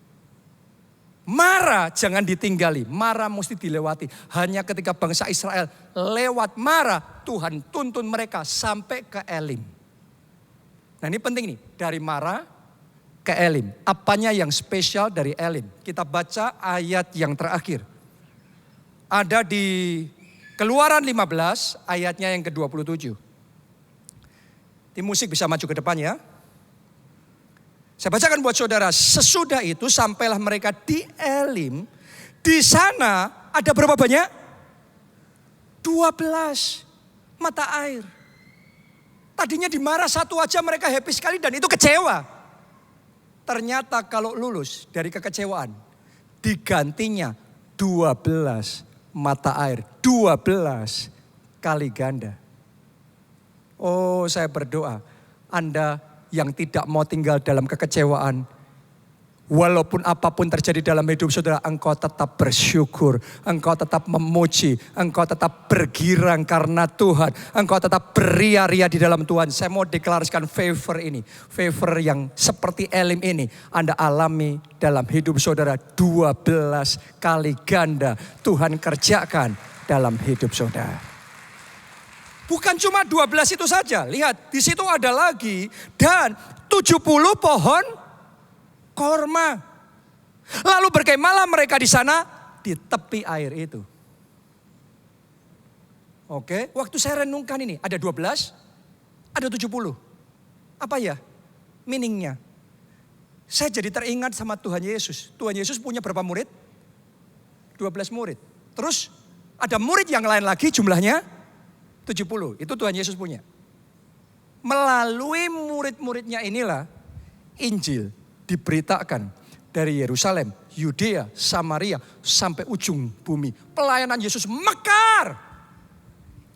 Mara jangan ditinggali, Mara mesti dilewati. Hanya ketika bangsa Israel lewat Mara, Tuhan tuntun mereka sampai ke Elim. Nah ini penting nih, dari Mara ke Elim. Apanya yang spesial dari Elim? Kita baca ayat yang terakhir. Ada di Keluaran 15 ayatnya yang ke-27. Tim musik bisa maju ke depan ya. Saya bacakan buat saudara. Sesudah itu sampailah mereka di Elim. Di sana ada berapa banyak? 12 mata air. Tadinya di Mara satu aja mereka happy sekali dan itu kecewa. Ternyata kalau lulus dari kekecewaan, digantinya 12 mata air. 12 kali ganda. Oh, saya berdoa, Anda yang tidak mau tinggal dalam kekecewaan, walaupun apapun terjadi dalam hidup saudara, engkau tetap bersyukur, engkau tetap memuji, engkau tetap bergirang karena Tuhan, engkau tetap beria-ria di dalam Tuhan. Saya mau deklarasikan favor ini, favor yang seperti Elim ini, Anda alami dalam hidup saudara 12 kali ganda Tuhan kerjakan dalam hidup saudara. Bukan cuma 12 itu saja. Lihat, di situ ada lagi. Dan 70 pohon korma. Lalu berkemahlah mereka di sana di tepi air itu. Oke, waktu saya renungkan ini. Ada 12, ada 70. Apa ya meaningnya? Saya jadi teringat sama Tuhan Yesus. Tuhan Yesus punya berapa murid? 12 murid. Terus ada murid yang lain lagi jumlahnya 70. Itu Tuhan Yesus punya. Melalui murid-muridnya inilah Injil diberitakan dari Yerusalem, Yudea, Samaria sampai ujung bumi. Pelayanan Yesus mekar.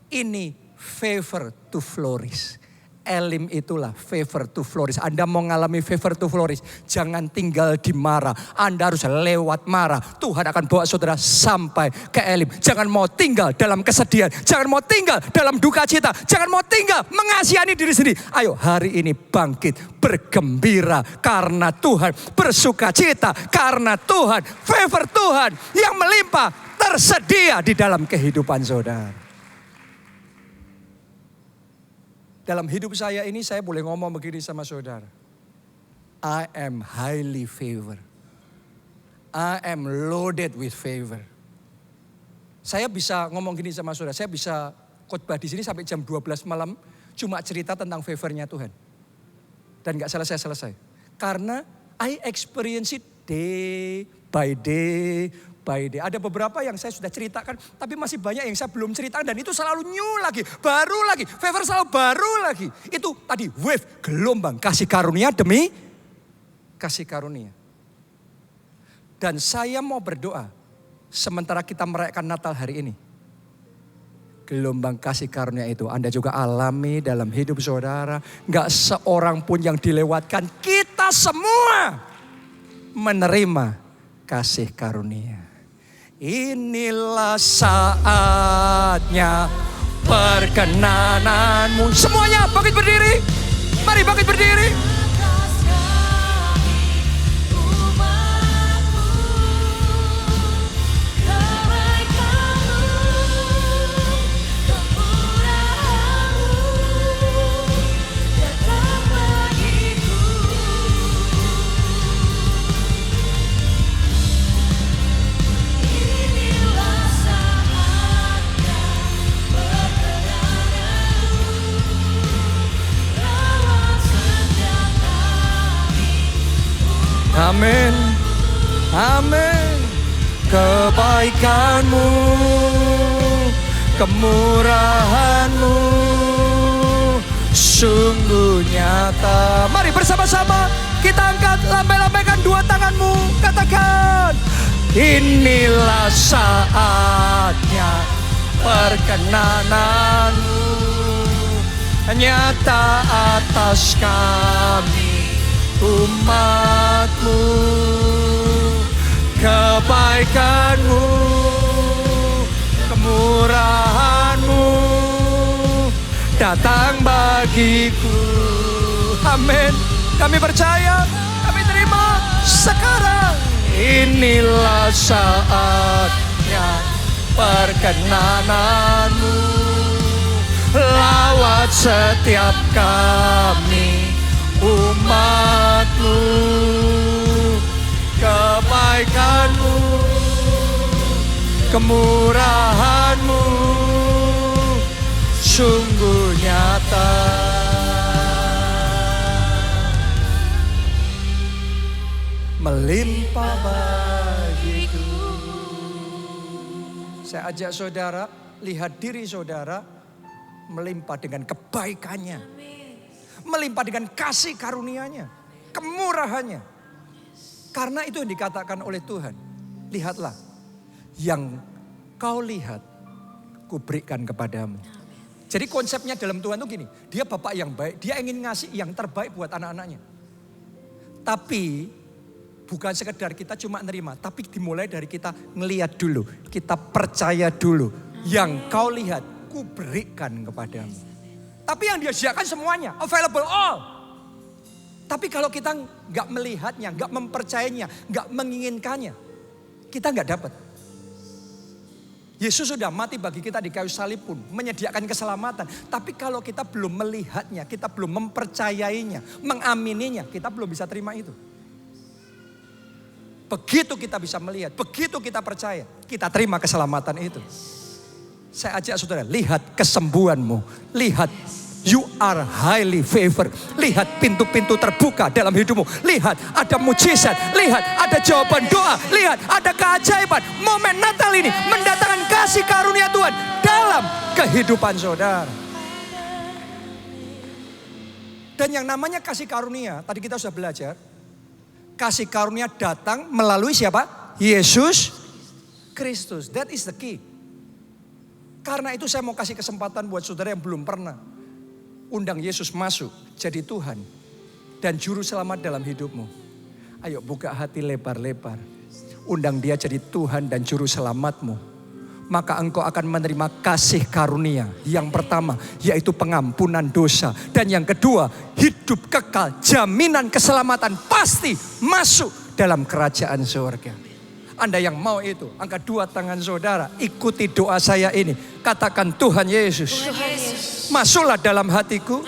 Ini favor to flourish. Elim itulah favor to flourish. Anda mau ngalami favor to flourish, jangan tinggal di Mara. Anda harus lewat Mara. Tuhan akan bawa saudara sampai ke Elim. Jangan mau tinggal dalam kesedihan. Jangan mau tinggal dalam duka cita. Jangan mau tinggal mengasihani diri sendiri. Ayo hari ini bangkit, bergembira karena Tuhan. Bersuka cita karena Tuhan. Favor Tuhan yang melimpah tersedia di dalam kehidupan saudara. Dalam hidup saya ini saya boleh ngomong begini sama saudara. I am highly favored. I am loaded with favor. Saya bisa ngomong gini sama saudara. Saya bisa khotbah di sini sampai jam 12 malam. Cuma cerita tentang favornya Tuhan. Dan gak selesai-selesai. Karena I experience it day by day. Ada beberapa yang saya sudah ceritakan, tapi masih banyak yang saya belum ceritakan. Dan itu selalu new lagi, baru lagi. Favor selalu baru lagi. Itu tadi wave, gelombang kasih karunia demi kasih karunia. Dan saya mau berdoa, sementara kita merayakan Natal hari ini. Gelombang kasih karunia itu Anda juga alami dalam hidup saudara. Gak seorang pun yang dilewatkan. Kita semua menerima kasih karunia. Inilah saatnya perkenananmu. Semuanya bangkit berdiri. Mari bangkit berdiri. Amin, amin. Kebaikanmu, kemurahanmu sungguh nyata. Mari bersama-sama kita angkat, lambai-lambaikan dua tanganmu. Katakan, inilah saatnya perkenananmu nyata atas kami umatmu. Kebaikanmu, kemurahanmu datang bagiku. Amin. Kami percaya, kami terima sekarang. Inilah saatnya perkenananmu lawat setiap kami umatmu. Kebaikanmu, kemurahanmu sungguh nyata. Melimpah bagiku. Saya ajak saudara, lihat diri saudara melimpah dengan kebaikannya. Melimpah dengan kasih karunia-Nya, kemurahannya. Karena itu yang dikatakan oleh Tuhan. Lihatlah, yang kau lihat, kuberikan kepadamu. Jadi konsepnya dalam Tuhan itu gini, dia Bapak yang baik, dia ingin ngasih yang terbaik buat anak-anaknya. Tapi bukan sekedar kita cuma nerima, tapi dimulai dari kita ngelihat dulu, kita percaya dulu. Yang kau lihat, kuberikan kepadamu. Tapi yang dia sediakan semuanya, available all. Tapi kalau kita nggak melihatnya, nggak mempercayainya, nggak menginginkannya, kita nggak dapat. Yesus sudah mati bagi kita di kayu salib pun, menyediakan keselamatan. Tapi kalau kita belum melihatnya, kita belum mempercayainya, mengamininya, kita belum bisa terima itu. Begitu kita bisa melihat, begitu kita percaya, kita terima keselamatan itu. Saya ajak saudara, lihat kesembuhanmu, lihat you are highly favored. Lihat pintu-pintu terbuka dalam hidupmu. Lihat ada mujizat. Lihat ada jawaban doa. Lihat ada keajaiban. Momen Natal ini mendatangkan kasih karunia Tuhan dalam kehidupan saudara. Dan yang namanya kasih karunia, tadi kita sudah belajar. Kasih karunia datang melalui siapa? Yesus Kristus. That is the key. Karena itu saya mau kasih kesempatan buat saudara yang belum pernah undang Yesus masuk jadi Tuhan dan juru selamat dalam hidupmu. Ayo buka hati lebar-lebar. Undang dia jadi Tuhan dan juru selamatmu. Maka engkau akan menerima kasih karunia. Yang pertama yaitu pengampunan dosa. Dan yang kedua hidup kekal, jaminan keselamatan pasti masuk dalam kerajaan surga. Anda yang mau itu, angkat dua tangan saudara, ikuti doa saya ini. Katakan Tuhan Yesus, masuklah dalam hatiku,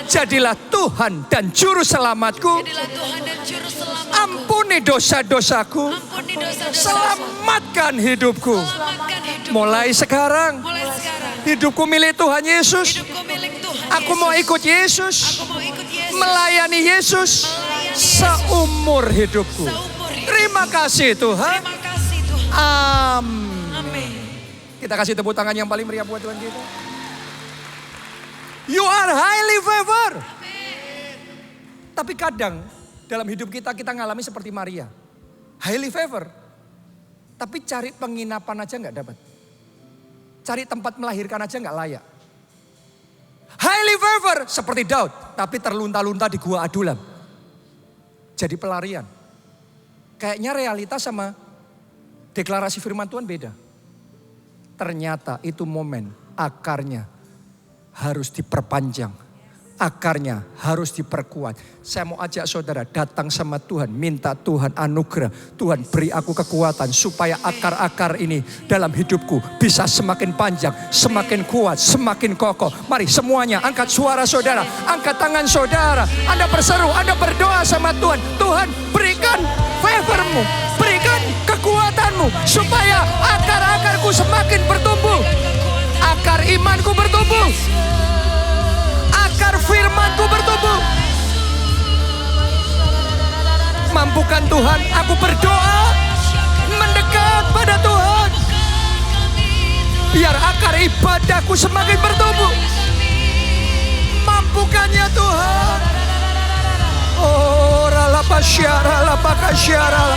jadilah Tuhan dan juru selamatku. Ampuni dosa-dosaku, selamatkan hidupku. Mulai sekarang, hidupku milik Tuhan Yesus. Aku mau ikut Yesus, melayani Yesus seumur hidupku. Terima kasih Tuhan. Amin. Kita kasih tepuk tangan yang paling meriah buat Tuhan kita. You are highly favored. Tapi kadang dalam hidup kita ngalami seperti Maria. Highly favored. Tapi cari penginapan aja gak dapat. Cari tempat melahirkan aja gak layak. Highly favored seperti Daud. Tapi terlunta-lunta di gua Adulam. Jadi pelarian. Kayaknya realitas sama deklarasi firman Tuhan beda. Ternyata itu momen akarnya harus diperpanjang. Akarnya harus diperkuat. Saya mau ajak saudara datang sama Tuhan. Minta Tuhan anugerah. Tuhan beri aku kekuatan supaya akar-akar ini dalam hidupku bisa semakin panjang, semakin kuat, semakin kokoh. Mari semuanya angkat suara saudara. Angkat tangan saudara. Anda berseru, Anda berdoa sama Tuhan. Tuhan berikan favor-Mu. Berikan kekuatan-Mu. Supaya akar-akarku semakin bertumbuh. Akar imanku bertumbuh. Akar firman-Ku bertumbuh. Mampukan Tuhan, aku berdoa mendekat pada Tuhan. Biar akar ibadahku semakin bertumbuh. Mampukannya Tuhan. Oh, ralapasyara, lapakasyara.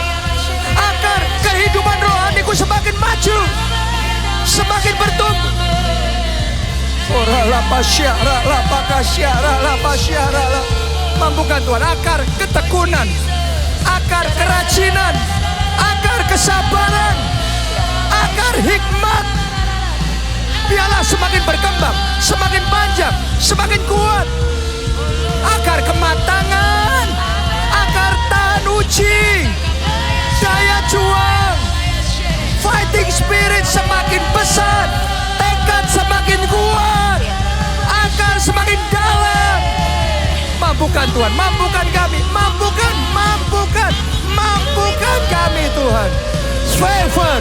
Akar kehidupan rohaniku semakin maju. Semakin bertumbuh. Ora lapasyara, lapakasyara, lapasyara. Mampukan Tuhan akar ketekunan, akar kerajinan, akar kesabaran, akar hikmat. Biarlah semakin berkembang, semakin panjang, semakin kuat. Akar kematangan, akar tahan uji, daya juang, Mampukan Tuhan, mampukan kami, mampukan kami Tuhan. Favor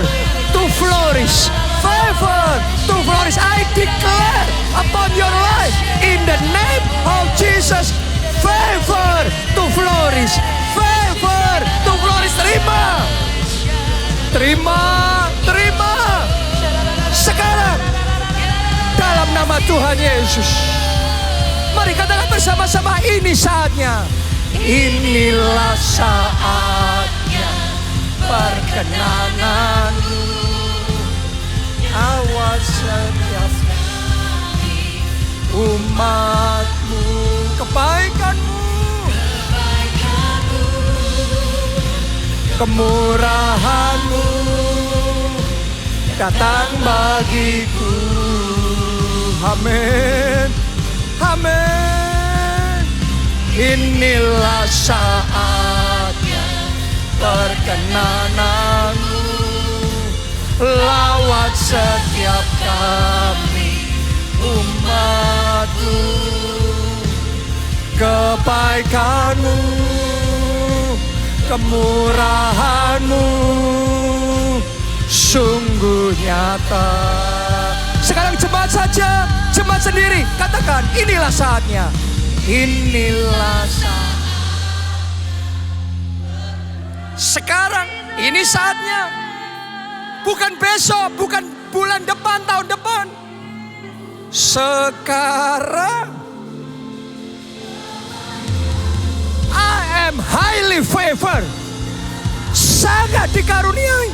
to flourish, favor to flourish. I declare upon your life in the name of Jesus. Favor to flourish, favor to flourish. Terima. Sekarang dalam nama Tuhan Yesus. Mari katakan bersama-sama, ini saatnya. Inilah saatnya perkenananmu. Awas setiap umatmu, kebaikanmu, kemurahanmu datang bagiku. Amin. Inilah saatnya perkenananmu. Lawat setiap kami umatmu. Kebaikanmu, kemurahanmu sungguh nyata. Sekarang jemaat saja, jemaat sendiri katakan, inilah saatnya. Inilah saat. Sekarang ini saatnya. Bukan besok, bukan bulan depan, tahun depan. Sekarang. I am highly favored. Sangat dikaruniai.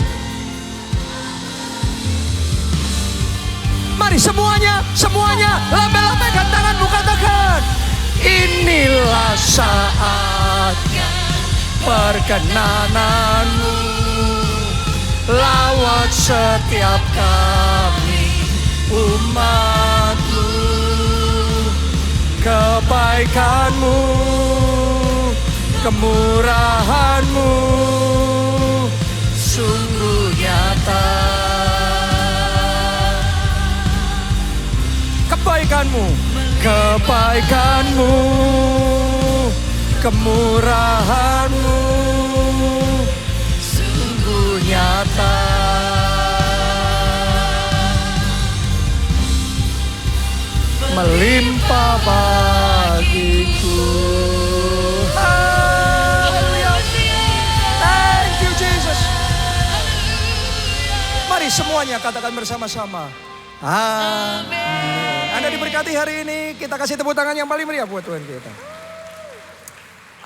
Mari semuanya, lambaikan tanganmu, katakan. Inilah saatnya perkenananmu. Lawat setiap kami umatmu. Kebaikanmu, kemurahanmu sungguh nyata. Kebaikanmu, kemurahanmu sungguh nyata. Melimpah bagiku. Haleluya. Thank you Jesus. Mari semuanya katakan bersama-sama. Amin. Anda diberkati hari ini, kita kasih tepuk tangan yang paling meriah buat Tuhan kita.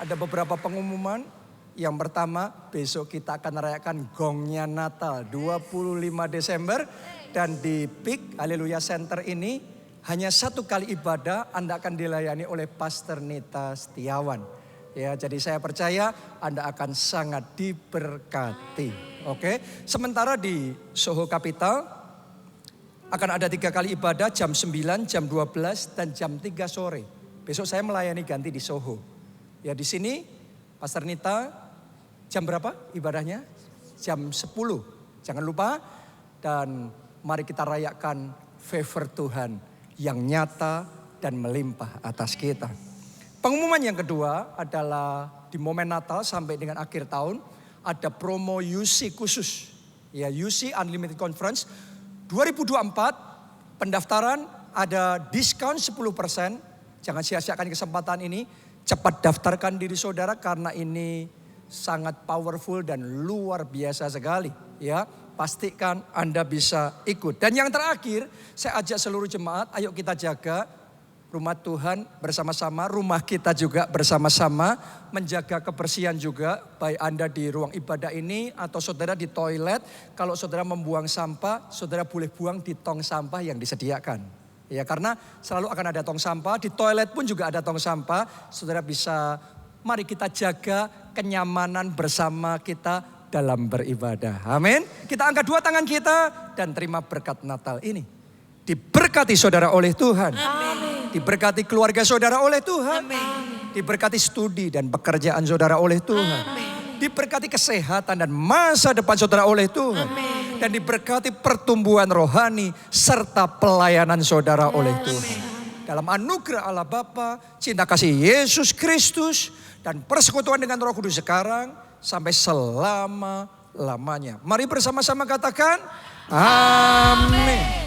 Ada beberapa pengumuman. Yang pertama, besok kita akan merayakan gongnya Natal 25 Desember. Dan di PIK Haleluya Center ini hanya satu kali ibadah Anda akan dilayani oleh Pastor Nita Setiawan. Ya, jadi saya percaya Anda akan sangat diberkati. Oke, sementara di Soho Capital akan ada 3 kali ibadah, jam 9, jam 12, dan jam 3 sore. Besok saya melayani ganti di Soho. Ya di sini, Pastor Nita, jam berapa ibadahnya? Jam 10. Jangan lupa, dan mari kita rayakan favor Tuhan yang nyata dan melimpah atas kita. Pengumuman yang kedua adalah di momen Natal sampai dengan akhir tahun, ada promo UC khusus. Ya, UC Unlimited Conference 2024 pendaftaran ada diskon 10%. Jangan sia-siakan kesempatan ini. Cepat daftarkan diri saudara karena ini sangat powerful dan luar biasa sekali. Ya, pastikan Anda bisa ikut. Dan yang terakhir, saya ajak seluruh jemaat, ayo kita jaga rumah Tuhan bersama-sama, rumah kita juga bersama-sama, menjaga kebersihan juga, baik Anda di ruang ibadah ini atau saudara di toilet. Kalau saudara membuang sampah, saudara boleh buang di tong sampah yang disediakan. Ya, karena selalu akan ada tong sampah, di toilet pun juga ada tong sampah. Saudara bisa, mari kita jaga kenyamanan bersama kita dalam beribadah. Amin. Kita angkat 2 tangan kita dan terima berkat Natal ini. Diberkati saudara oleh Tuhan. Amin. Diberkati keluarga saudara oleh Tuhan. Amin. Diberkati studi dan pekerjaan saudara oleh Tuhan. Amin. Diberkati kesehatan dan masa depan saudara oleh Tuhan. Amin. Dan diberkati pertumbuhan rohani serta pelayanan saudara oleh Tuhan. Amin. dalam anugerah Allah Bapa, cinta kasih Yesus Kristus, dan persekutuan dengan Roh Kudus sekarang sampai selama-lamanya. Mari bersama-sama katakan, amin.